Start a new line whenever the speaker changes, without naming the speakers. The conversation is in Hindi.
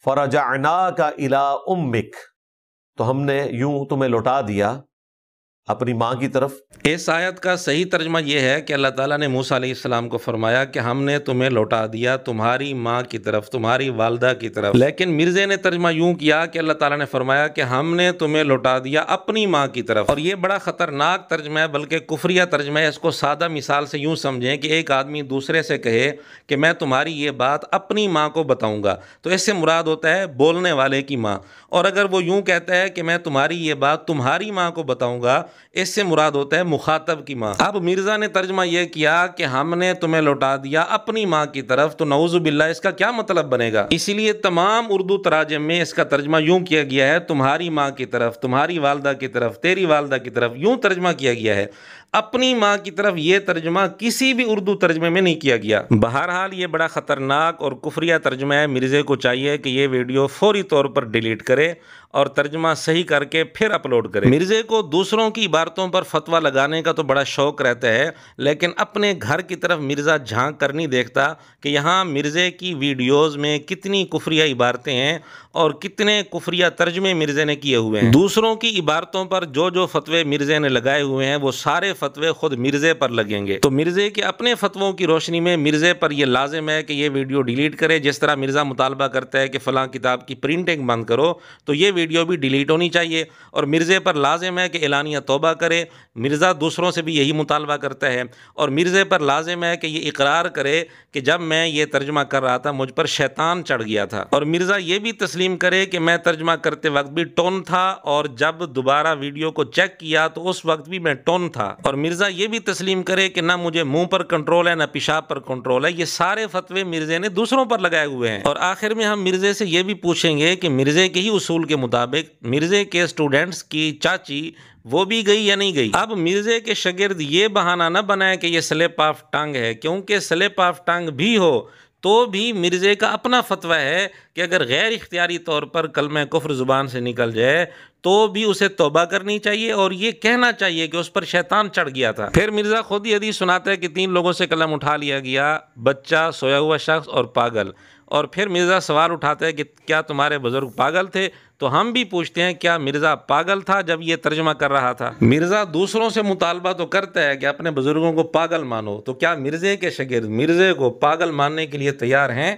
फरजअनाका इला उम्मिक, तो हमने यूं तुम्हें लौटा दिया अपनी माँ की तरफ।
इस आयत का सही तर्जमा यह है कि अल्लाह ताला ने मूसा अलैहिस्सलाम को फरमाया कि हमने तुम्हें लौटा दिया तुम्हारी माँ की तरफ, तुम्हारी वालदा की तरफ। लेकिन मिर्जे ने तर्जमा यूं किया कि अल्लाह ताला ने फरमाया कि हमने तुम्हें लौटा दिया अपनी माँ की तरफ। और ये बड़ा ख़तरनाक तर्जमा है, बल्कि कुफरिया तर्जमा है। इसको सादा मिसाल से यूँ समझें कि एक आदमी दूसरे से कहे कि मैं तुम्हारी ये बात अपनी माँ को बताऊँगा, तो इससे मुराद होता है बोलने वाले की माँ। और अगर वो यूँ कहता है कि मैं तुम्हारी ये बात तुम्हारी माँ को बताऊँगा, इससे मुराद होता है मुखातब की माँ। अब मिर्जा ने तर्जमा यह किया कि हमने तुम्हें लौटा दिया अपनी माँ की तरफ, तो नऊज़ु बिल्लाह इसका क्या मतलब बनेगा। इसीलिए तमाम उर्दू तराजम में इसका तर्जमा यूं किया गया है तुम्हारी माँ की तरफ, तुम्हारी वालदा की तरफ, तेरी वालदा की तरफ, यूं तर्जमा किया गया है। अपनी माँ की तरफ ये तर्जमा किसी भी उर्दू तर्जमे में नहीं किया गया। बहरहाल ये बड़ा ख़तरनाक और कुफरिया तर्जमा है। मिर्ज़े को चाहिए कि ये वीडियो फौरी तौर पर डिलीट करे और तर्जमा सही करके फिर अपलोड करे। मिर्ज़े को दूसरों की इबारतों पर फतवा लगाने का तो बड़ा शौक़ रहता है, लेकिन अपने घर की तरफ मिर्ज़ा झांक कर नहीं देखता कि यहाँ मिर्ज़े की वीडियोज़ में कितनी कुफरिया इबारतें हैं और कितने कुफरिया तर्जमे मिर्ज़े ने किए हुए हैं। दूसरों की इबारतों पर जो जो फतवे मिर्ज़े ने लगाए हुए हैं वो सारे फतवे खुद मिर्ज़े पर लगेंगे। तो मिर्ज़े के अपने फतवों की रोशनी में मिर्ज़े पर यह लाजिम है कि ये वीडियो डिलीट करे। जिस तरह मिर्ज़ा मुतालबा करता है कि फ़लाँ किताब की प्रिंटिंग बंद करो, तो ये वीडियो भी डिलीट होनी चाहिए। और मिर्ज़े पर लाजिम है कि एलानिया तौबा करे। मिर्ज़ा दूसरों से भी यही मुतालबा करता है। और मिर्ज़े पर लाजिम है कि ये इकरार करे कि जब मैं ये तर्जमा कर रहा था मुझ पर शैतान चढ़ गया था। और मिर्ज़ा ये भी तस्लीम करे कि मैं तर्जमा करते वक्त भी टोन था, और जब दोबारा वीडियो को चेक किया तो उस वक्त भी मैं टोन था। और मिर्ज़ा ये भी तस्लीम करे कि ना मुझे मुंह पर कंट्रोल है ना पेशाब पर कंट्रोल है। ये सारे फतवे मिर्ज़े ने दूसरों पर लगाए हुए हैं। और आखिर में हम मिर्ज़े से ये भी पूछेंगे कि मिर्ज़े के ही उसूल के मुताबिक मिर्ज़े के स्टूडेंट्स की चाची वो भी गई या नहीं गई। अब मिर्ज़े के शागिर्द ये बहाना न बनाए कि ये स्लिप ऑफ टंग है, क्योंकि स्लिप ऑफ टंग भी हो तो भी मिर्ज़े का अपना फतवा है कि अगर गैर इख्तियारी तौर पर कलमा कुफ्र ज़ुबान से निकल जाए तो भी उसे तौबा करनी चाहिए और ये कहना चाहिए कि उस पर शैतान चढ़ गया था। फिर मिर्ज़ा खुद ही हदीस सुनाता है कि 3 लोगों से कलम उठा लिया गया, बच्चा, सोया हुआ शख्स और पागल। और फिर मिर्ज़ा सवाल उठाता है कि क्या तुम्हारे बुजुर्ग पागल थे। तो हम भी पूछते हैं क्या मिर्ज़ा पागल था जब ये तर्जमा कर रहा था। मिर्ज़ा दूसरों से मुतालबा तो करता है कि अपने बुजुर्गों को पागल मानो, तो क्या मिर्ज़े के शागिर्द मिर्ज़े को पागल मानने के लिए तैयार हैं?